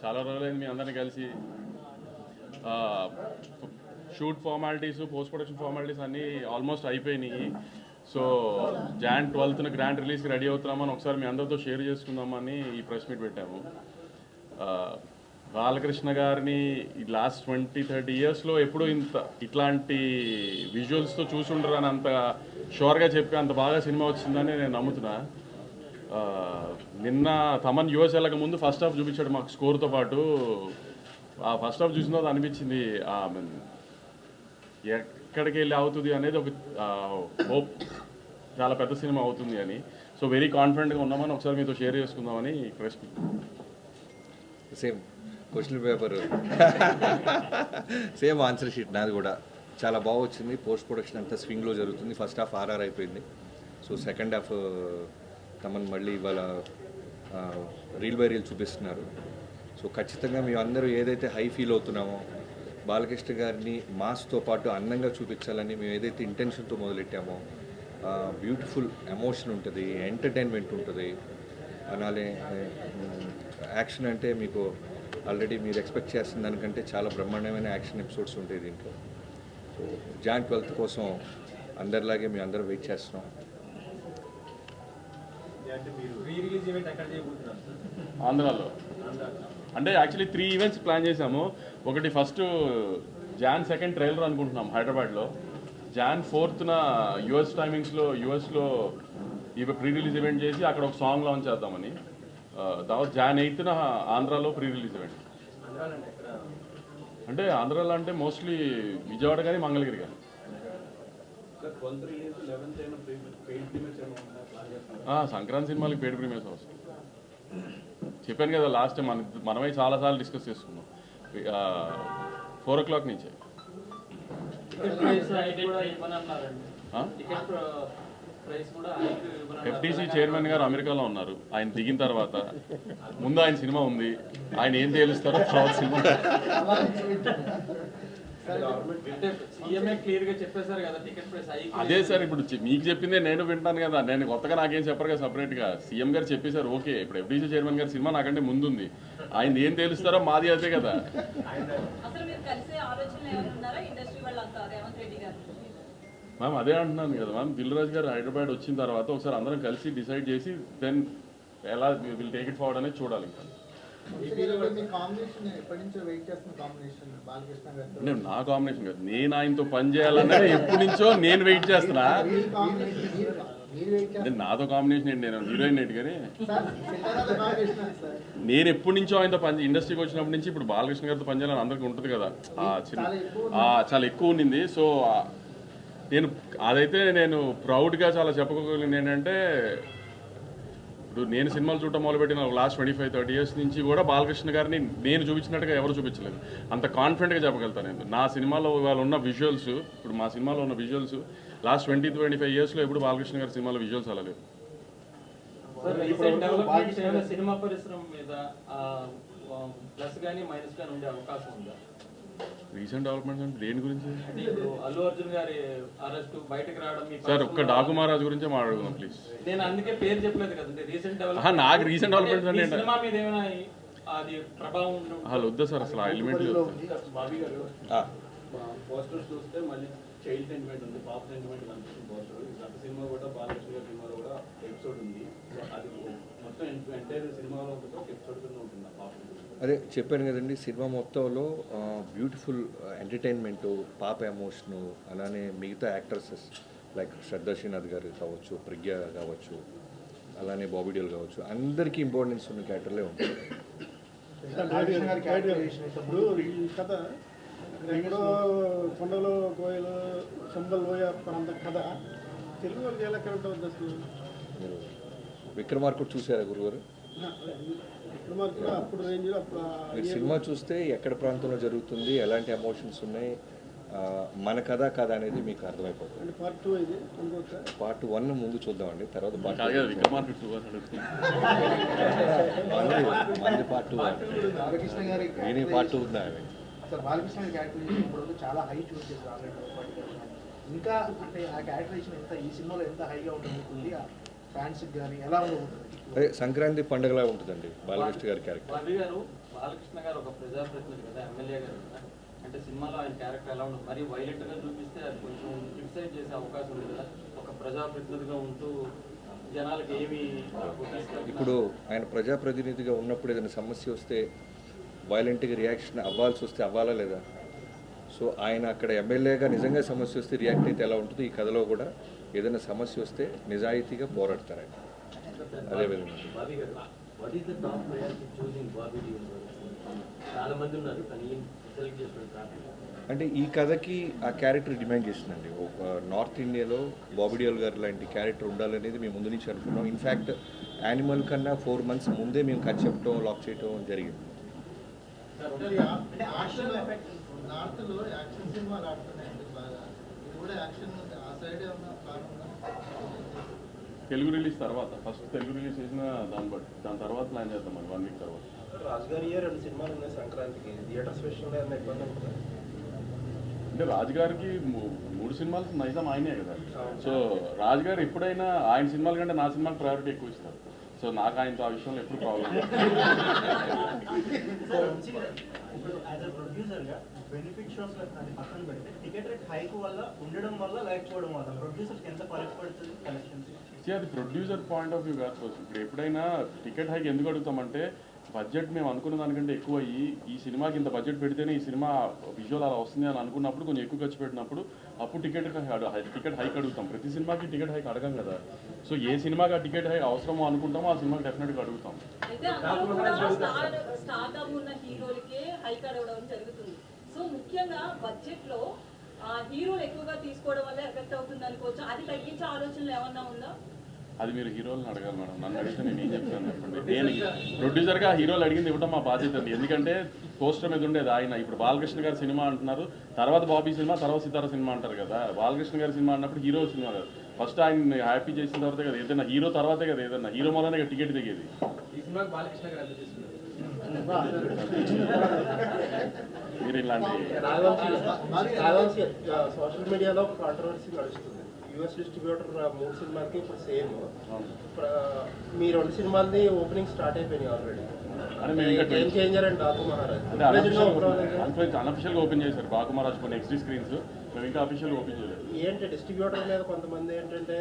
చాలా రోజులైంది మీ అందరిని కలిసి. Shoot formalities, post production formalities అన్నీ ఆల్మోస్ట్ అయిపోయినాయి. సో Jan 12th గ్రాండ్ రిలీజ్కి రెడీ అవుతున్నామని ఒకసారి మీ అందరితో షేర్ చేసుకుందామని ఈ ప్రెస్ మీట్ పెట్టాము. బాలకృష్ణ గారిని ఈ లాస్ట్ 20-30 ఇయర్స్లో ఎప్పుడూ ఇట్లాంటి విజువల్స్తో చూసి ఉండరు అని అంత షూర్గా చెప్పి అంత బాగా సినిమా వచ్చిందని నేను నమ్ముతున్నా. నిన్న తమన్ యూఎస్ వెళ్ళక ముందు ఫస్ట్ హాఫ్ చూపించాడు మాకు స్కోర్తో పాటు. ఆ ఫస్ట్ హాఫ్ చూసిన తర్వాత అనిపించింది ఎక్కడికి వెళ్ళి అవుతుంది అనేది ఒక హోప్, చాలా పెద్ద సినిమా అవుతుంది అని. సో వెరీ కాన్ఫిడెంట్గా ఉన్నామని ఒకసారి మీతో షేర్ చేసుకుందామని press. Same question paper, same answer sheet నాది కూడా. చాలా బాగా వచ్చింది. పోస్ట్ ప్రొడక్షన్ అంతా స్వింగ్లో జరుగుతుంది. ఫస్ట్ హాఫ్ RR అయిపోయింది. సో సెకండ్ హాఫ్ తమన్ మళ్ళీ ఇవాళ రీల్ బై రీల్ చూపిస్తున్నారు. సో ఖచ్చితంగా మేము అందరూ ఏదైతే హై ఫీల్ అవుతున్నామో, బాలకృష్ణ గారిని మాస్తో పాటు అందంగా చూపించాలని మేము ఏదైతే ఇంటెన్షన్తో మొదలెట్టామో, బ్యూటిఫుల్ ఎమోషన్ ఉంటుంది, ఎంటర్టైన్మెంట్ ఉంటుంది. అలానే యాక్షన్ అంటే మీకు ఆల్రెడీ మీరు ఎక్స్పెక్ట్ చేస్తున్న దానికంటే చాలా బ్రహ్మాండమైన యాక్షన్ ఎపిసోడ్స్ ఉంటాయి దీంట్లో. సో Jan 12th కోసం అందరిలాగే మేము అందరూ వెయిట్ చేస్తున్నాం. ఆంధ్రాలో అంటే యాక్చువల్లీ 3 ఈవెంట్స్ ప్లాన్ చేసాము. ఒకటి ఫస్ట్ Jan 2 ట్రైలర్ అనుకుంటున్నాం హైదరాబాద్లో. Jan 4th యూఎస్ టైమింగ్స్లో యూఎస్లో ప్రీ రిలీజ్ ఈవెంట్ చేసి అక్కడ ఒక సాంగ్ లాంచ్ చేద్దామని. తర్వాత Jan 8th ఆంధ్రాలో ప్రీ రిలీజ్ ఈవెంట్. అంటే ఆంధ్రాలో అంటే మోస్ట్లీ విజయవాడ కానీ మంగళగిరి కానీ. సంక్రాంతి సినిమాలకి పెయిడ్ ప్రీమియర్స్ అవసరం. చెప్పాను కదా లాస్ట్ టైం మనమే చాలాసార్లు డిస్కస్ చేసుకున్నాం. 4 o'clock నుంచే. FTC చైర్మన్ గారు అమెరికాలో ఉన్నారు. ఆయన దిగిన తర్వాత ముందు ఆయన సినిమా ఉంది, ఆయన ఏం తేలుస్తారో తర్వాత సినిమా. అదే సార్, ఇప్పుడు మీకు చెప్పిందే నేను వింటాను కదా. నేను కొత్తగా నాకేం చెప్పరు కదా సపరేట్గా. సీఎం గారు చెప్పేశారు ఓకే. ఇప్పుడు FTC చైర్మన్ గారి సినిమా నాకంటే ముందుంది, ఆయన ఏం తేలుస్తారో మాది అదే కదా. మ్యామ్ అదే అంటున్నాను కదా మ్యామ్. దిల్ రాజు గారు హైదరాబాద్ వచ్చిన తర్వాత ఒకసారి అందరం కలిసి డిసైడ్ చేసి దెన్ ఎలా విల్ టేక్ ఇట్ ఫార్వర్డ్ అనేది చూడాలి. ఇంకా నేను నా కాంబినేషన్ కాదు, నేను ఆయనతో పని చేయాలన్నది ఎప్పటి నుంచో నేను వెయిట్ చేస్తున్నా. నేను నాతో కాంబినేషన్ ఏంటి, నేను హీరోయిన్ ఏంటి, కానీ నేను ఎప్పటి నుంచో ఆయనతో ఇండస్ట్రీకి వచ్చినప్పటి నుంచి ఇప్పుడు బాలకృష్ణ గారితో పనిచేయాలని అందరికీ ఉంటుంది కదా. చాలా ఎక్కువ ఉండింది. సో నేను అదైతే నేను ప్రౌడ్గా చాలా చెప్పుకోగలిగింది ఏంటంటే, ఇప్పుడు నేను సినిమాలు చూడటం మొదలుపెట్టిన లాస్ట్ 25-30 years నుంచి కూడా బాలకృష్ణ గారిని నేను చూపించినట్టుగా ఎవరు చూపించలేదు. అంత కాన్ఫిడెంట్గా చెప్పగలుగుతాను నేను. నా సినిమాలో ఇవాళ ఉన్న విజువల్స్, ఇప్పుడు మా సినిమాలో ఉన్న విజువల్స్ లాస్ట్ 20-25 yearsలో ఎప్పుడు బాలకృష్ణ గారి సినిమాలో విజువల్స్ అలా లేవు. సినిమా పరిశ్రమ మీద ప్లస్ కానీ మైనస్ కానీ ఉండే అవకాశం ఉందా? రీసెంట్ డెవలప్మెంట్స్ అంటే దేని గురించి? అల్లు అర్జున్ గారి అరెస్ట్ బయటకు రావడం. సార్ ఒక్క డాకు మహారాజ్ గురించే మాట్లాడుకుందాం ప్లీజ్. నేను అందుకే పేరు చెప్పలేదు కదండి. రీసెంట్ డెవలప్మెంట్, నాకు రీసెంట్ డెవలప్మెంట్స్ అంటే సినిమా మీద ఏమైనా అది ప్రభావం అసలు వద్దా సార్? అసలు ఆ ఎలిమెంట్ బాబీ గారు పోస్టర్స్ చూస్తే మళ్ళీ చైల్డ్ సెంటిమెంట్ ఉంది, పాప సెంటిమెంట్ కనిపిస్తుంది పోస్టర్. గత సినిమా కూడా బాలకృష్ణ గారి సినిమాలో కూడా ఎపిసోడ్ ఉంది. అది మొత్తం ఎంటైర్ సినిమాలో ఒక ఎపిసోడ్ కింద ఉంటుంది పాప. అదే చెప్పాను కదండి, సినిమా మొత్తంలో బ్యూటిఫుల్ ఎంటర్టైన్మెంటు, పాప ఎమోషను, అలానే మిగతా యాక్టర్సెస్ లైక్ శ్రద్ధా శ్రీనాథ్ గారు కావచ్చు, ప్రజ్ఞ కావచ్చు, అలానే బాబీ డియోల్ కావచ్చు, అందరికీ ఇంపార్టెన్స్ ఉన్న క్యారెక్టర్లే ఉంటుంది. కథ ఎక్కడో కొండలో కోయలు సంబల్ లోయ ప్రాంత కథ తెలుగు వాళ్ళకి ఎలా కరెక్ట్ అవుతుంది అసలు? మీరు విక్రమార్కుడు చూసారా గురుగారు? మీరు సినిమా చూస్తే ఎక్కడ ప్రాంతంలో జరుగుతుంది, ఎలాంటి ఎమోషన్స్ ఉన్నాయి, మన కథ కథ అనేది మీకు అర్థమైపోతుంది. పార్ట్ 1 ముందు చూద్దామండి, తర్వాత పార్ట్ 2 నేను పార్ట్ 2 ఉందా? బాలకృష్ణ గారి క్యారెక్టరైజేషన్ ఇప్పుడు చాలా హై చూస్ చేశారు ఆల్రెడీ. ఇంకా అంటే ఆ క్యారెక్టరైజేషన్ ఎంత ఈ సినిమాలో ఎంత హైగా ఉంటుంది, ఫ్యాన్స్ కానీ ఎలా ఉండబోతుంది? అదే సంక్రాంతి పండుగలా ఉంటుందండి బాలకృష్ణ గారి క్యారెక్టర్. బాలకృష్ణ గారు ఒక ప్రజాప్రతినిధి కదా, ఎమ్మెల్యే గారు కదా, అంటే సినిమాలో ఆయన క్యారెక్టర్ ఎలా ఉంటుంది, మరి వైలెంట్గా చూపిస్తే అది కొంచెం క్రిటిసైజ్ చేసే అవకాశం ఉంది కదా, ఒక ప్రజాప్రతినిధిగా ఉంటూ జనాలకు ఏమి ఇప్పుడు ఆయన ప్రజాప్రతినిధిగా ఉన్నప్పుడు ఏదైనా సమస్య వస్తే వైలెంట్గా రియాక్షన్ అవ్వాల్సి వస్తే అవ్వాలా లేదా? సో ఆయన అక్కడ ఎమ్మెల్యేగా నిజంగా సమస్య వస్తే రియాక్ట్ అయితే ఎలా ఉంటుంది, ఈ కథలో కూడా ఏదైనా సమస్య వస్తే నిజాయితీగా పోరాడతారు ఆయన. అదేవిధంగా బాబీ గారు, what is the top priority choosing Bobby Deol? చాలా మంది ఉన్నారు కానీ సెలెక్ట్ చేసుకునే కారణం అంటే ఈ కథకి ఆ క్యారెక్టర్ డిమాండ్ చేసిందండి. ఒక నార్త్ ఇండియాలో బాబీ డియోల్ గారు లాంటి క్యారెక్టర్ ఉండాలనేది మేము ముందు నుంచి అనుకున్నాం. ఇన్ఫ్యాక్ట్ యానిమల్ కన్నా 4 months ముందే మేము కథ చెప్పడం లాక్ చేయడం జరిగింది. అంటే యాక్షన్ నార్త్లో యాక్షన్ సినిమాలు ఆడుతున్నాయండి బాగా. ఇది కూడా యాక్షన్ ఆ సైడ్ ఏమన్నా ప్లాన్ ఉందా? తెలుగు రిలీజ్ తర్వాత ఫస్ట్ తెలుగు రిలీజ్ చేసిన దాని తర్వాత ప్లాన్ చేద్దాం మరి 1 week తర్వాత. రాజుగారి 2 సినిమాలు ఉన్నాయి సంక్రాంతికి, థియేటర్స్ విషయంలో ఏమైనా ఇబ్బంది ఉంటుందా? అంటే రాజుగారికి 3 సినిమాలు నైజాం ఆయనే కదా. సో రాజుగారు ఎప్పుడైనా ఆయన సినిమాల కంటే నా సినిమాకి ప్రయారిటీ ఎక్కువ ఇస్తారు. సో నాకు ఆయనతో ఆ విషయంలో ఎప్పుడు ప్రాబ్లం ఇప్పుడు యాజ్ అ ప్రొడ్యూసర్గా బెనిఫిట్ షోస్ అది పక్కన పెడితే టికెట్ రేట్ హైక్ వల్ల ఉండడం వల్ల లేకపోవడం వల్ల ప్రొడ్యూసర్స్కి ఎంత ఫరక్ పడుతుంది కలెక్షన్స్? అది ప్రొడ్యూసర్ పాయింట్ ఆఫ్ వ్యూ కాదు. ఇప్పుడు ఎప్పుడైనా టికెట్ హైక్ ఎందుకు అడుగుతామంటే బడ్జెట్ మేము అనుకున్న దానికంటే ఎక్కువ అయ్యి ఈ సినిమాకి ఇంత బడ్జెట్ పెడితేనే ఈ సినిమా విజువల్ అలా వస్తుంది అని అనుకున్నప్పుడు కొంచెం ఎక్కువ ఖర్చు పెట్టినప్పుడు అప్పుడు టికెట్ హైక్ అడుగుతాం. ప్రతి సినిమాకి టికెట్ హైక్ అడగం కదా. సో ఏ సినిమాకి ఆ టికెట్ హైక్ అవసరమో అనుకుంటామో ఆ సినిమాకి డెఫినెట్గా అడుగుతాం. అయితే అందులో కూడా స్టార్డమ్ ఉన్న హీరోలకే హైక్ అడగడం జరుగుతుంది. సో ముఖ్యంగా బడ్జెట్ లో హీరోలు ఎక్కువగా తీసుకోవడం వల్ల ఎఫెక్ట్ అవుతుంది అనుకోవచ్చు. అది తగ్గించే ఆలోచనలు ఏమన్నా ఉందా? అది మీరు హీరోలను అడగాలి మేడం. నన్ను అడిగితే నేను ఏం చెప్తాను చెప్పండి. నేను ప్రొడ్యూసర్గా హీరోలు అడిగింది ఇవ్వడం మా బాధ్యత అండి. ఎందుకంటే పోస్టర్ మీద ఉండేది ఆయన. ఇప్పుడు బాలకృష్ణ గారి సినిమా అంటున్నారు, తర్వాత బాబీ సినిమా, తర్వాత సితారా సినిమా అంటారు కదా. బాలకృష్ణ గారి సినిమా అన్నప్పుడు హీరో సినిమా కదా. ఫస్ట్ ఆయన హ్యాపీ చేసిన తర్వాతే కదా ఏదైనా హీరో తర్వాతే కదా ఏదన్నా హీరో వల్లనే కదా టికెట్ దిగేది. ఈ సినిమాకి బాలకృష్ణ గారు ఎంత తీసుకున్నారు? మీరు ఇలాంటి సోషల్ మీడియాలో కాంట్రవర్సీ నడుస్తుంది. యూఎస్ డిస్ట్రిబ్యూటర్ 3 సినిమాలకి ఇప్పుడు సేమ్. మీ 2 సినిమాలది ఓపెనింగ్ స్టార్ట్ అయిపోయినాయి already. Game changer and Daaku Maharaaj అన్అఫిషియల్గా ఓపెన్ చేశారు. బాకు మహారాజ్ కొన్ని ఎక్స్ట్రీ స్క్రీన్స్ మేము ఇంకా అఫీషియల్గా ఓపెన్ చేయలేదు. ఏంటి డిస్ట్రిబ్యూటర్ మీద కొంతమంది ఏంటంటే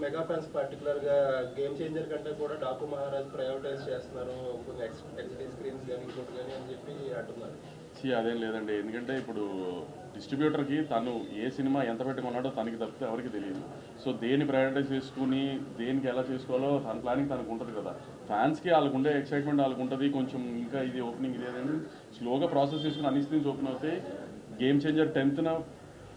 మెగా ఫ్యాన్స్ పర్టికులర్గా గేమ్ చేంజర్ కంటే కూడా డాకు మహారాజ్ ప్రయారిటైజ్ చేస్తున్నారు, కొన్ని ఎక్స్ట్రీ స్క్రీన్స్ కానీ ఇంకోటి కానీ అని చెప్పి అంటున్నారు. అదేం లేదండి. ఎందుకంటే ఇప్పుడు డిస్ట్రిబ్యూటర్కి తను ఏ సినిమా ఎంత పెట్టుకున్నాడో తనకి తప్పితే ఎవరికి తెలియదు. సో దేన్ని ప్రయారిటైజ్ చేసుకుని దేనికి ఎలా చేసుకోవాలో తన ప్లానింగ్ తనకు ఉంటుంది కదా. ఫ్యాన్స్కి వాళ్ళకు ఉండే ఎక్సైట్మెంట్ వాళ్ళకు ఉంటుంది. కొంచెం ఇంకా ఇది ఓపెనింగ్ ఇది ఏదంటే స్లోగా ప్రాసెస్ చేసుకుని అన్ని స్క్రీన్స్ ఓపెన్ అవుతాయి. గేమ్ చేంజర్ 10th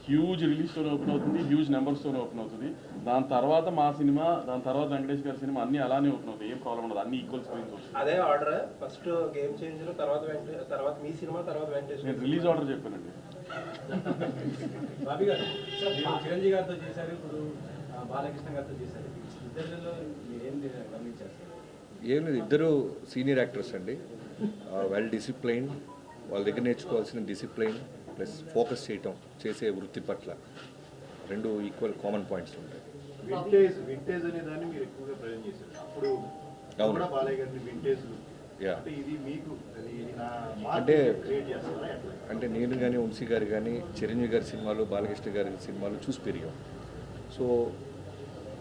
హ్యూజ్ రిలీజ్తో ఓపెన్ అవుతుంది, హ్యూజ్ నెంబర్స్తో ఓపెన్ అవుతుంది. దాని తర్వాత మా సినిమా, దాని తర్వాత వెంకటేష్ గారి సినిమా అన్నీ అలానే ఓపెన్ అవుతాయి. ఏం ప్రాబ్లం ఉండదు, అన్ని ఈక్వల్ స్క్రీన్స్ వస్తాయి. అదే ఆర్డర్ ఫస్ట్ గేమ్ చేంజర్, తర్వాత మీ సినిమా, తర్వాత వెంకటేష్. నేను రిలీజ్ ఆర్డర్ చెప్పానండి. బాబీ గారు చిరంజీవి గారితో చేశారు, ఇప్పుడు బాలకృష్ణ గారితో చేశారు. ఇద్దరిలో ఏం గమనించారు? ఏం లేదు, ఇద్దరు సీనియర్ యాక్టర్స్ అండి. వెల్ డిసిప్లైన్, వాళ్ళ దగ్గర నేర్చుకోవాల్సిన డిసిప్లైన్ ప్లస్ ఫోకస్ చేయటం, చేసే వృత్తి పట్ల 2 ఈక్వల్ కామన్ పాయింట్స్ ఉంటాయి. వింటేజ్ అనే దాన్ని మీరు ఎక్కువగా ప్రజెంట్ చేశారు. అప్పుడు అవును. కూడా బాలయ్య గారిని వింటేజ్ యా అంటే ఇది మీకు అంటే క్రియేట్ చేస్తారా ఎట్లా? అంటే నేను కానీ వంశీ గారు కానీ చిరంజీవి గారి సినిమాలు, బాలకృష్ణ గారి సినిమాలు చూసి పెరిగాం. సో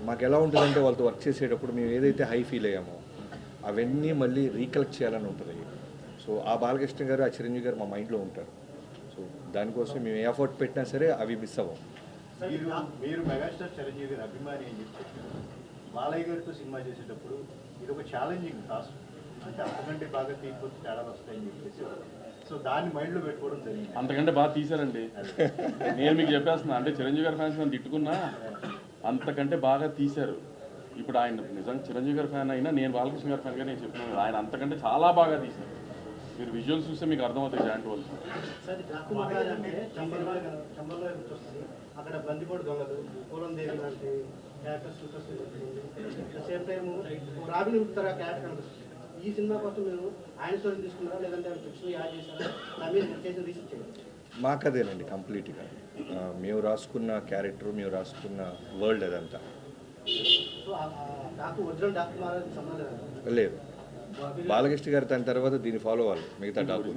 మాకు ఎలా ఉంటుందంటే వాళ్ళతో వర్క్ చేసేటప్పుడు మేము ఏదైతే హై ఫీల్ అయ్యామో అవన్నీ మళ్ళీ రీకలెక్ట్ చేయాలని ఉంటుంది. సో ఆ బాలకృష్ణ గారు, ఆ చిరంజీవి గారు మా మైండ్లో ఉంటారు. సో దానికోసం మేము ఏ ఎఫర్ట్ పెట్టినా సరే అవి మిస్ అవ్వం. మీరు మెగాస్టార్ చిరంజీవి గారి అభిమాని అని చెప్పి బాలయ్య గారితో సినిమా చేసేటప్పుడు ఇది ఒక ఛాలెంజింగ్ టాస్క్. అంటే అంతకంటే బాగా తీయకపోతే తేడాలు వస్తాయని చెప్పేసి సో దాన్ని మైండ్లో పెట్టుకోవడం జరిగింది. అంతకంటే బాగా తీశారండి. నేను మీకు చెప్పేస్తున్నా, అంటే చిరంజీవి గారి ఫ్యాన్స్ నన్ను తిట్టుకున్నా అంతకంటే బాగా తీశారు. ఇప్పుడు ఆయన నిజంగా చిరంజీవి గారి ఫ్యాన్ అయినా నేను బాలకృష్ణ గారి ఫ్యాన్గా నేను చెప్తున్నాను, ఆయన అంతకంటే చాలా బాగా తీశారు. మీరు విజువల్స్ చూస్తే మీకు అర్థమవుతాయి జాయింట్ వాళ్ళు. సార్ డాకు మహారాజ్ అంటే చంబల్లో వస్తుంది. అక్కడ బందిపోటు దొంగలు, పూలం దేవి లాంటి characters same time robin hood తర క్యారెక్టర్ కనిపిస్తుంది. ఈ సినిమా కోసం మీరు ఆయన స్టోరీ తీసుకున్నారా లేదంటే ఆయన ఫిక్షన్ యాడ్ చేశారా? మీరు చేసిన రీసెర్చ్ చేయండి. మాకదేనండి కంప్లీట్గా. మేము రాసుకున్న క్యారెక్టర్, మేము రాసుకున్న వరల్డ్ అదంతా. సో డాకు ఒరిజినల్ డాకు మహారాజ్ సంబంధం లేదు, బాలకృష్ణ గారు దాని తర్వాత దీన్ని ఫాలో అవ్వాలి మిగతా డాకు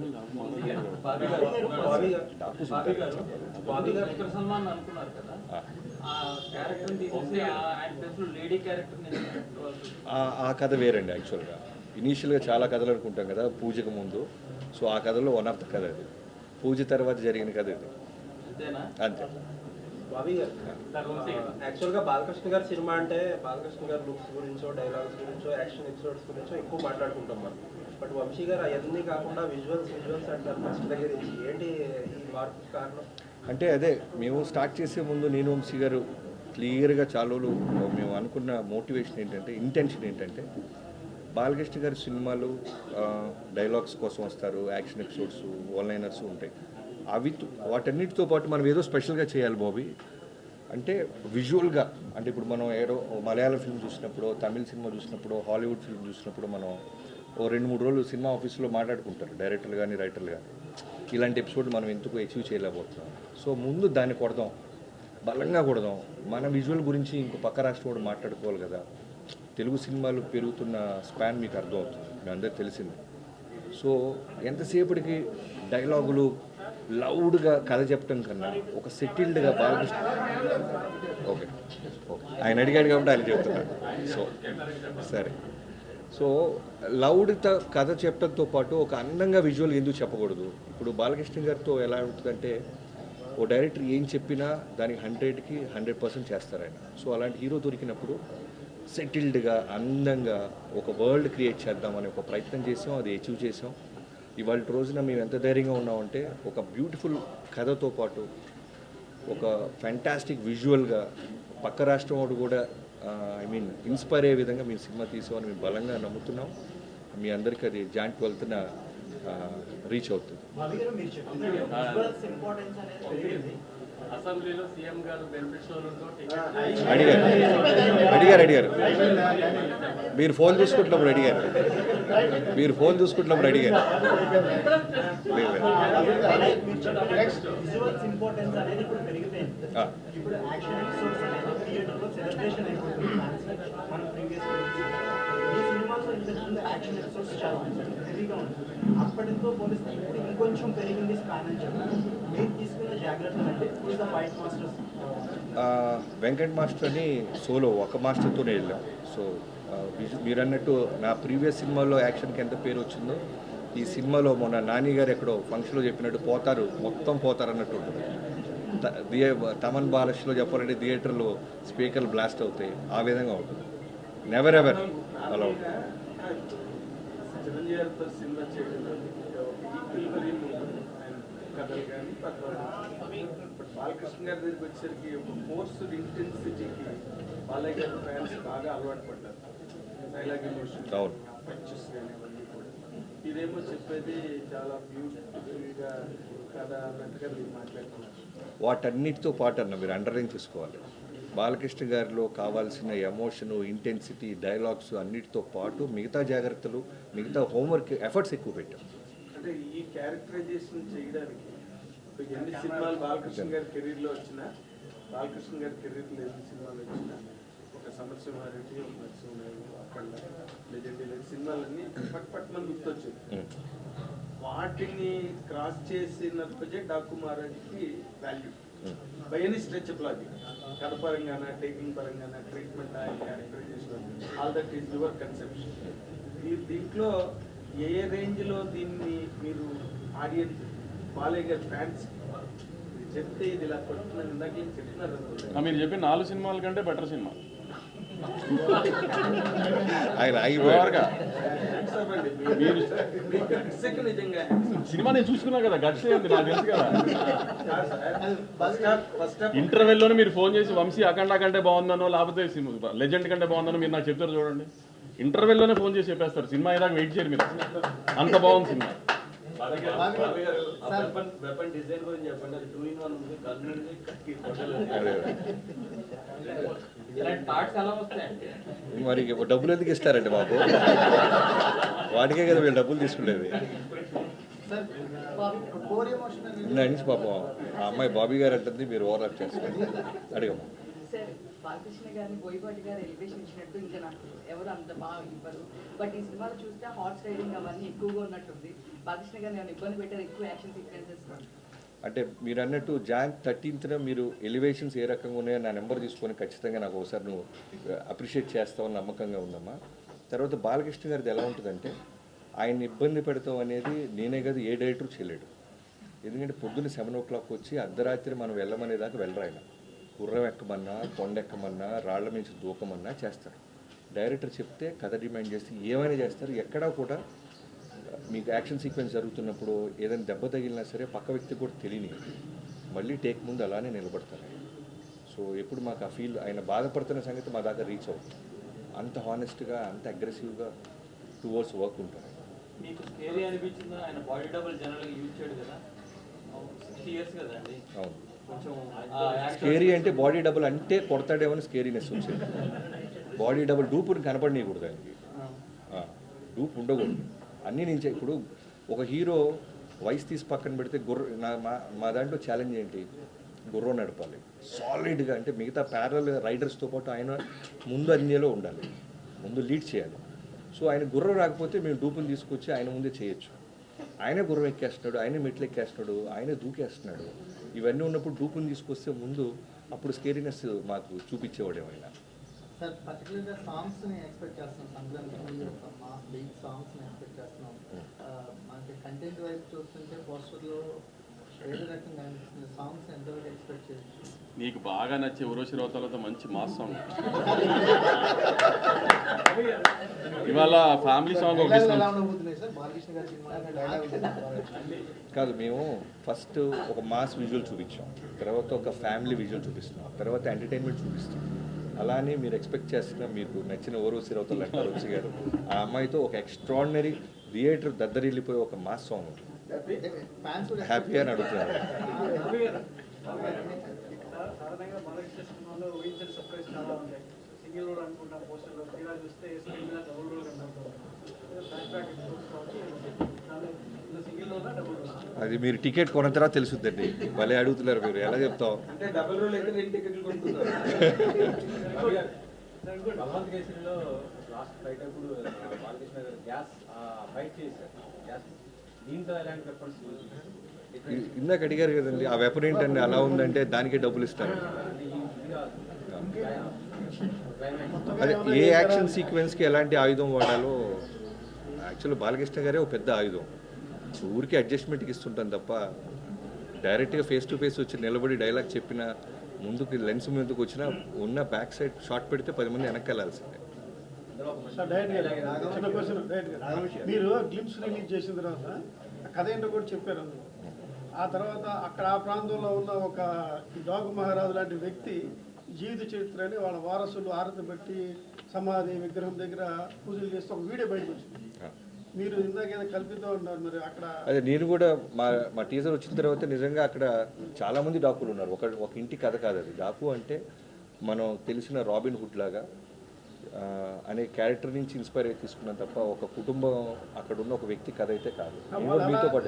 బాబీ గారు విక్రమ్ సల్మాన్ అనుకున్నారు కదా, ఆ క్యారెక్టర్ తీసేసి ఆయన ప్లేస్ లో లేడీ క్యారెక్టర్ ఆ కథ వేరండి యాక్చువల్గా. ఇనీషియల్గా చాలా కథలు అనుకుంటాం కదా పూజకు ముందు. సో ఆ కథలో వన్ ఆఫ్ ద కథ అది. పూజ తర్వాత జరిగిన కథ ఇది. అంతేనా? అంతే. బాబీ గారు యాక్చువల్గా బాలకృష్ణ గారి సినిమా అంటే బాలకృష్ణ గారి లుక్స్ గురించో, డైలాగ్స్ గురించో, యాక్షన్ ఎపిసోడ్స్ గురించో ఎక్కువ మాట్లాడుకుంటాం మనం. బట్ వంశీ గారు అవన్నీ కాకుండా విజువల్స్ అంటారు ఫస్ట్ దగ్గర నుంచి. ఏంటి ఈ మార్పు కారణం? అంటే అదే మేము స్టార్ట్ చేసే ముందు నేను వంశీ గారు క్లియర్గా చాలా రోజులు మేము అనుకున్న మోటివేషన్ ఏంటంటే, ఇంటెన్షన్ ఏంటంటే, బాలకృష్ణ గారి సినిమాలు డైలాగ్స్ కోసం వస్తారు, యాక్షన్ ఎపిసోడ్స్, ఓన్లైనర్స్ ఉంటాయి. అవి వాటన్నిటితో పాటు మనం ఏదో స్పెషల్గా చేయాలి బాబీ. అంటే విజువల్గా, అంటే ఇప్పుడు మనం ఏదో మలయాళం ఫిల్మ్ చూసినప్పుడు, తమిళ సినిమా చూసినప్పుడు, హాలీవుడ్ ఫిల్మ్ చూసినప్పుడు మనం ఓ 2-3 రోజులు సినిమా ఆఫీస్లో మాట్లాడుకుంటారు డైరెక్టర్లు కానీ రైటర్లు కానీ, ఇలాంటి ఎపిసోడ్ మనం ఎందుకు అచీవ్ చేయలేకపోతున్నాం. సో ముందు దాన్ని కొడదాం, బలంగా కొడదాం. మన విజువల్ గురించి ఇంకో పక్క రాష్ట్రం కూడా మాట్లాడుకోవాలి కదా. తెలుగు సినిమాలు పెరుగుతున్న స్పాన్ మీకు అర్థమవుతుంది, మీ అందరికి తెలిసింది. సో ఎంతసేపటికి డైలాగులు లౌడ్గా కథ చెప్పడం కన్నా ఒక సెటిల్డ్గా బాలకృష్ణ ఓకే ఆయన అడిగాడు కాబట్టి ఆయన చెప్తున్నాడు. సో సరే, సో లౌడ్తో కథ చెప్పడంతో పాటు ఒక అందంగా విజువల్ ఎందుకు చెప్పకూడదు. ఇప్పుడు బాలకృష్ణ గారితో ఎలా ఉంటుందంటే, ఓ డైరెక్టర్ ఏం చెప్పినా దానికి 100కి 100% చేస్తారు ఆయన. సో అలాంటి హీరో దొరికినప్పుడు సెటిల్డ్గా అందంగా ఒక వరల్డ్ క్రియేట్ చేద్దామని ఒక ప్రయత్నం చేసాం, అది అచీవ్ చేసాం. ఇవాళ రోజున మేము ఎంత ధైర్యంగా ఉన్నామంటే, ఒక బ్యూటిఫుల్ కథతో పాటు ఒక ఫ్యాంటాస్టిక్ విజువల్గా పక్క రాష్ట్రం వాడు కూడా ఇన్స్పైర్ అయ్యే విధంగా మేము సినిమా తీసామని మేము బలంగా నమ్ముతున్నాం. మీ అందరికీ అది జాన్ 12న రీచ్ అవుతుంది. అసెంబ్లీలో సీఎం గారు బెనిఫిట్ షోలతో అడిగారు మీరు ఫోన్ చూసుకుంటున్నప్పుడు అడిగారు. విజువల్స్ ఇంపార్టెన్స్ అనేది ఇప్పుడు పెరిగిపోయింది. ఇప్పుడు యాక్షన్ ఎపిసోడ్స్ అనేది థియేటర్లో సెలబ్రేషన్ అయిపోతుంది. మనం ప్రీవియస్ ఈ సినిమాలో ఇంతకుముందు యాక్షన్ ఎపిసోడ్స్ చాలా హెవీగా ఉంటుంది. అప్పటితో పోలిస్తే ఇప్పుడు ఇంకొంచెం పెరిగింది స్పాన్ అని చెప్పారు. మీరు తీసుకున్న జాగ్రత్తలు అంటే ఇప్పుడు ద ఫైట్ మాస్టర్స్ వెంకట్ మాస్టర్ని సోలో ఒక మాస్టర్తోనే వెళ్ళాం. సో మీరు అన్నట్టు నా ప్రీవియస్ సినిమాలో యాక్షన్కి ఎంత పేరు వచ్చిందో, ఈ సినిమాలో మొన్న నాని గారు ఎక్కడో ఫంక్షన్లో చెప్పినట్టు మొత్తం పోతారు అన్నట్టు ఉంటుంది. తమన్ బాలష్లో చెప్పాలంటే థియేటర్లో స్పీకర్లు బ్లాస్ట్ అవుతాయి, ఆ విధంగా ఉంటుంది. నెవర్ ఎవర్ అలా ఉంటుంది. చిరంజీవి గారితో సినిమా చేయడం కథలు కానీ బాలకృష్ణ గారి దగ్గరికి వచ్చేసరికి ఒక ఫోర్స్డ్ ఇంటెన్సిటీకి బాలయ్య గారి ఫ్యాన్స్ బాగా అలవాటు పడ్డారు. డైలాగ్ ఎమోషన్ పంచెస్ కానివ్వండి కూడా. ఇదేమో చెప్పేది చాలా బ్యూటిఫుల్గా కథ అన్నట్టుగా మీరు మాట్లాడుతున్నారు. వాటన్నిటితో పాటు అన్న మీరు అండర్లైన్ చేసుకోవాలి, బాలకృష్ణ గారిలో కావాల్సిన ఎమోషను, ఇంటెన్సిటీ, డైలాగ్స్ అన్నిటితో పాటు మిగతా జాగ్రత్తలు, మిగతా హోంవర్క్ ఎఫర్ట్స్ ఎక్కువ పెట్టాం. అంటే ఈ క్యారెక్టరైజేషన్ చేయడానికి ఎన్ని సినిమాలు బాలకృష్ణ గారి కెరీర్లో వచ్చినా, బాలకృష్ణ గారి కెరీర్లో ఎన్ని సినిమాలు వచ్చినా, ఒక సమరసింహారెడ్డి, ఒక నరసింహారెడ్డి, అఖండ, లెజెండరీ సినిమాలన్నీ పట్ మన గుర్తొచ్చాయి. వాటిని క్రాస్ చేసినప్పటికే డాకుమారానికి వాల్యూ బై ఎనీ స్ట్రెచబుల్. అది కథ పరంగాన, టేకింగ్ పరంగాన, treatment, characterisation, all that is your conception. దీంట్లో ఏ రేంజ్లో దీన్ని మీరు ఆడియన్స్ బాలయ్య గారి ఫ్యాన్స్ చెప్తే ఇది ఇలా కొడుతున్నాను ఇందాక చెప్తున్నారు. మీరు చెప్పిన 4 సినిమాల కంటే బెటర్ సినిమా. సినిమా నేను చూసుకున్నా కదా, గట్స్ ఏంది నాకు తెలుసు కదా. ఇంటర్వెల్లోనే మీరు ఫోన్ చేసి వంశీ అఖండ కంటే బాగుందనో, లేకపోతే లెజెండ్ కంటే బాగుందనో మీరు నాకు చెప్తారు చూడండి. ఇంటర్వెల్లోనే ఫోన్ చేసి చెప్పేస్తారు. సినిమా ఏదాకా వెయిట్ చేయరు మీరు, అంత బాగుంది సినిమా. డిజైన్ గురించి చెప్పండి. అది 2-in-1 ఉంది, గన్ ఉంది, మరి డబ్బులు ఎందుకు ఇస్తారండి బాబు? వాటికే కదా వీళ్ళు డబ్బులు తీసుకునేది. నుంచి పాపం ఆ అమ్మాయి బాబీ గారు అంటుంది, మీరు ఓవర్ యాక్ట్ చేస్తారు. అడిగమ్మా. బాలకృష్ణ గారిని బోయపాటి గారు ఎలివేషన్ ఇచ్చినట్టు ఇంకా నాకు ఎవరు అంత బాగా ఇవ్వరు. బట్ ఈ సినిమాలో చూస్తే హార్స్ రైడింగ్ అవన్నీ ఎక్కువగా ఉన్నట్టుంది. బాలకృష్ణ గారిని ఏమైనా ఇబ్బంది పెట్టారు, ఎక్కువ యాక్షన్ సీక్వెన్సెస్? అంటే మీరు అన్నట్టు జాన్ 13th మీరు ఎలివేషన్స్ ఏ రకంగా ఉన్నాయో నా నెంబర్ తీసుకొని ఖచ్చితంగా నాకు ఒకసారి నువ్వు అప్రిషియేట్ చేస్తావని నమ్మకంగా ఉందమ్మా. తర్వాత బాలకృష్ణ గారిది ఎలా ఉంటుందంటే ఆయన్ని ఇబ్బంది పెడతాం అనేది నేనే కాదు ఏ డైరెక్టర్ చేయలేడు. ఎందుకంటే పొద్దున్న 7 o'clock వచ్చి అర్ధరాత్రి మనం వెళ్ళమనేదాకా వెళ్ళరు. ఆయన గుర్రం ఎక్కమన్నా, కొండ ఎక్కమన్నా, రాళ్ల నుంచి దూకమన్నా చేస్తారు. డైరెక్టర్ చెప్తే కథ డిమాండ్ చేస్తే ఏమైనా చేస్తారు. ఎక్కడా కూడా మీకు యాక్షన్ సీక్వెన్స్ జరుగుతున్నప్పుడు ఏదైనా దెబ్బ తగిలినా సరే పక్క వ్యక్తి కూడా తెలియని మళ్ళీ టేక్ ముందు అలానే నిలబడతారు. సో ఎప్పుడు మాకు ఆ ఫీల్ ఆయన బాధపడుతున్న సంగతి మా దాకా రీచ్ అవుతుంది. అంత హానెస్ట్గా, అంత అగ్రెసివ్గా టువర్డ్స్ వర్క్ ఉంటారు. మీకు స్కేరీ అనిపించిందా? ఆయన బాడీ డబుల్ జనరల్గా యూజ్ చేయడు కదా, 60 years కదండి. అవును, కొంచెం స్కేరీ అంటే బాడీ డబుల్ అంటే కొడతాడేమని స్కేరీనెస్ వచ్చింది. బాడీ డబుల్ డూపుని కనపడనీయకూడదు ఆయనకి, డూప్ ఉండకూడదు. అన్నీ నుంచి ఇప్పుడు ఒక హీరో వయసు తీసి పక్కన పెడితే మా దాంట్లో ఛాలెంజ్ ఏంటి, గుర్రం నడపాలి సాలిడ్గా. అంటే మిగతా ప్యారల్ రైడర్స్తో పాటు ఆయన ముందు అన్నిలో ఉండాలి, ముందు లీడ్ చేయాలి. సో ఆయన గుర్రం రాకపోతే మేము డూపుని తీసుకొచ్చి ఆయన ముందే చేయొచ్చు. ఆయనే గుర్రం ఎక్కేస్తున్నాడు, ఆయనే మెట్లు ఎక్కేస్తున్నాడు, ఆయనే దూకేస్తున్నాడు. ఇవన్నీ ఉన్నప్పుడు డూపుని తీసుకొస్తే ముందు అప్పుడు స్కేరీనెస్ మాకు చూపించేవాడు ఏమైనా. సార్ పర్టికులర్గా సాంగ్స్ని ఎక్స్పెక్ట్ చేస్తున్నాం, సంక్రాంతి ముందు ఒక మాస్ బీట్ సాంగ్స్ని ఎక్స్పెక్ట్ చేస్తున్నాం. మనకి కంటెంట్ వైపు చూస్తుంటే పోస్టర్లో ఏదో రకంగా అనిపిస్తుంది. సాంగ్స్ ఎంతవరకు ఎక్స్పెక్ట్ చేయొచ్చు? నీకు బాగా నచ్చే ఉరోషి రౌతాలతో మంచి మాస్ సాంగ్ ఇవాళ ఫ్యామిలీ సాంగ్ ఒకటి కాదు. మేము ఫస్ట్ ఒక మాస్ విజువల్ చూపించాం, తర్వాత ఒక ఫ్యామిలీ విజువల్ చూపిస్తున్నాం, తర్వాత ఎంటర్టైన్మెంట్ చూపిస్తాం. అలానే మీరు ఎక్స్పెక్ట్ చేస్తున్న మీకు నచ్చిన ఓరోసి రౌతలు అంటారు వచ్చి గారు, ఆ అమ్మాయితో ఒక ఎక్స్ట్రాడినరీ థియేటర్ దద్దరిల్లిపోయి ఒక మాస్ సాంగ్ ఉంటుంది. హ్యాపీ అని అడుగుతున్నారు. సాధారణంగా బాలకృష్ణ సినిమాలో ఊహించిన సర్ప్రైజ్ చాలా ఉంటాయి. సింగిల్ రోడ్ అనుకుంటాం పోస్టర్లో, తీరా చూస్తే స్క్రీన్ మీద డబుల్ రోడ్ కనబడుతుంది. సింగిల్ రోడ్ డబుల్ రోడ్ అది మీరు టికెట్ కొన్న తర్వాత తెలుసుద్దండి. భలే అడుగుతున్నారు మీరు, ఎలా చెప్తాం? అంటే డబుల్ రోల్ అయితే 2 టికెట్లు కొనుక్కున్నారు. బలవంత్ కేసరిలో లాస్ట్ ఫైట్ అప్పుడు బాలకృష్ణ గారు గ్యాస్ ఫైట్ చేశారు. గ్యాస్ దీంతో ఎలాంటి వెపన్స్ ఇందాక అడిగారు కదండి, ఆ వెపన్ ఏంటండి అలా ఉందంటే దానికే డబ్బులు ఇస్తారు. అదే ఏ యాక్షన్ సీక్వెన్స్కి ఎలాంటి ఆయుధం వాడాలో యాక్చువల్లీ బాలకృష్ణ గారే ఒక పెద్ద ఆయుధం. ఊరికి అడ్జస్ట్మెంట్కి ఇస్తుంటాం తప్ప డైరెక్ట్గా ఫేస్ టు ఫేస్ వచ్చి నిలబడి డైలాగ్ చెప్పిన ముందుకు లెన్స్ ముందుకు వచ్చినా ఉన్న బ్యాక్ సైడ్ షాట్ పెడితే 10 మంది వెనక్కి వెళ్ళాల్సిందే. చిన్న క్వశ్చన్, మీరు గ్లిమ్స్ రిలీజ్ చేసిన తర్వాత కథ ఏంటో కూడా చెప్పారు అందులో. ఆ తర్వాత అక్కడ ఆ ప్రాంతంలో ఉన్న ఒక డాగు మహారాజు లాంటి వ్యక్తి జీవిత చరిత్రని వాళ్ళ వారసులు ఆరతి బట్టి సమాధి విగ్రహం దగ్గర పూజలు చేస్తే ఒక వీడియో బయటకు వచ్చింది. మీరు ఇందాకేదో కల్పిస్తూ ఉన్నారు మరి అక్కడ. అదే నేను కూడా మా టీజర్ వచ్చిన తర్వాత నిజంగా అక్కడ చాలామంది డాకులు ఉన్నారు. ఒక ఇంటి కథ కాదు అది. డాకు అంటే మనం తెలిసిన రాబిన్ హుడ్ లాగా అనే క్యారెక్టర్ నుంచి ఇన్స్పైర్ అయి తీసుకున్నాం తప్ప ఒక కుటుంబం అక్కడ ఉన్న ఒక వ్యక్తి కథ అయితే కాదు. మీతో పాటు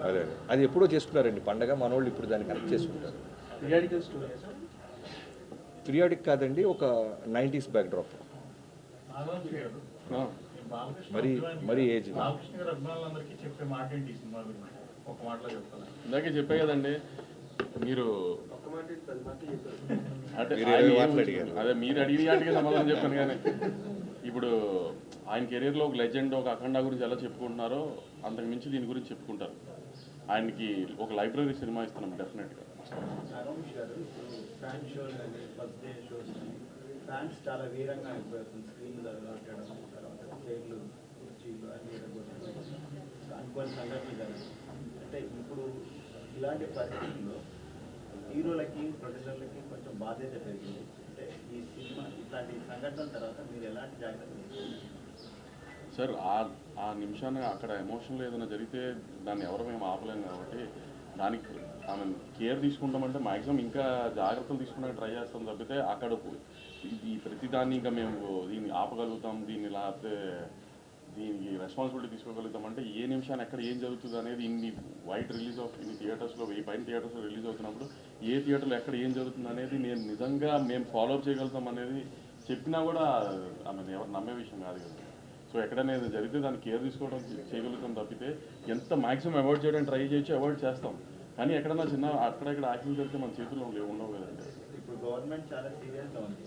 అదే అది ఎప్పుడో చేసుకున్నారండి పండగ, మన వాళ్ళు ఇప్పుడు దాన్ని కనెక్ట్ చేసుకుంటారు. పీరియాడిక్ కాదండి, ఒక 90s బ్యాక్డ్రాప్. మరి ఏజ్ ఇందాకే చెప్పే కదండి మీరు, అదే మీరు అడిగిన వాటికి సమాధానం చెప్పాను. కానీ ఇప్పుడు ఆయన కెరీర్లో ఒక లెజెండ్, ఒక అఖండ గురించి ఎలా చెప్పుకుంటున్నారో అంతకు మించి దీని గురించి చెప్పుకుంటారు. ఆయనకి ఒక లైబ్రరీ సినిమా ఇస్తున్నాం డెఫినెట్గా. ఫ్యాన్ షోస్ కానీ బర్త్డే షోస్ కానీ ఫ్యాన్స్ చాలా వీరంగా అయిపోతుంది. స్క్రీన్ తగలటడం, తర్వాత చైర్లు కుర్చీలు అన్ని అనుకోని సంఘటనలు కానీ. అంటే ఇప్పుడు ఇలాంటి పరిస్థితుల్లో హీరోలకి ప్రొడ్యూసర్లకి కొంచెం బాధ్యత పెరిగింది. అంటే ఈ సినిమా ఇట్లాంటి సంఘటనల తర్వాత మీరు ఎలాంటి జాగ్రత్తలు తీసుకుంటారు? సార్ ఆ నిమిషాన్ని అక్కడ ఎమోషన్లో ఏదైనా జరిగితే దాన్ని ఎవరు మేము ఆపలేము కాబట్టి దానికి ఆమె కేర్ తీసుకుంటామంటే మ్యాక్సిమం ఇంకా జాగ్రత్తలు తీసుకునే ట్రై చేస్తాం తప్పితే అక్కడ ఈ ప్రతిదాన్ని ఇంకా మేము దీన్ని ఆపగలుగుతాం, దీన్ని లేకపోతే దీనికి రెస్పాన్సిబిలిటీ తీసుకోగలుగుతామంటే ఏ నిమిషాన్ని ఎక్కడ ఏం జరుగుతుంది అనేది ఇన్ని ఇన్ని థియేటర్స్లో 1000 పైన థియేటర్స్లో రిలీజ్ అవుతున్నప్పుడు ఏ థియేటర్లో ఎక్కడ ఏం జరుగుతుంది అనేది నేను నిజంగా మేము ఫాలో అప్ చేయగలుగుతాం అనేది చెప్పినా కూడా ఆమె ఎవరు నమ్మే విషయం కాదు కదా. సో ఎక్కడైనా ఏదో జరిగితే దాన్ని కేర్ తీసుకోవడం చేయగలుగుతాం తప్పితే ఎంత మాక్సిమం అవాయిడ్ చేయడానికి ట్రై చేయొచ్చు, అవాయిడ్ చేస్తాం. కానీ ఎక్కడన్నా చిన్న అక్కడ ఇక్కడ యాక్సిడెంట్ జరిగితే మన చేతుల్లో ఉండవు కదండి. ఇప్పుడు గవర్నమెంట్ చాలా సీరియస్గా ఉంది.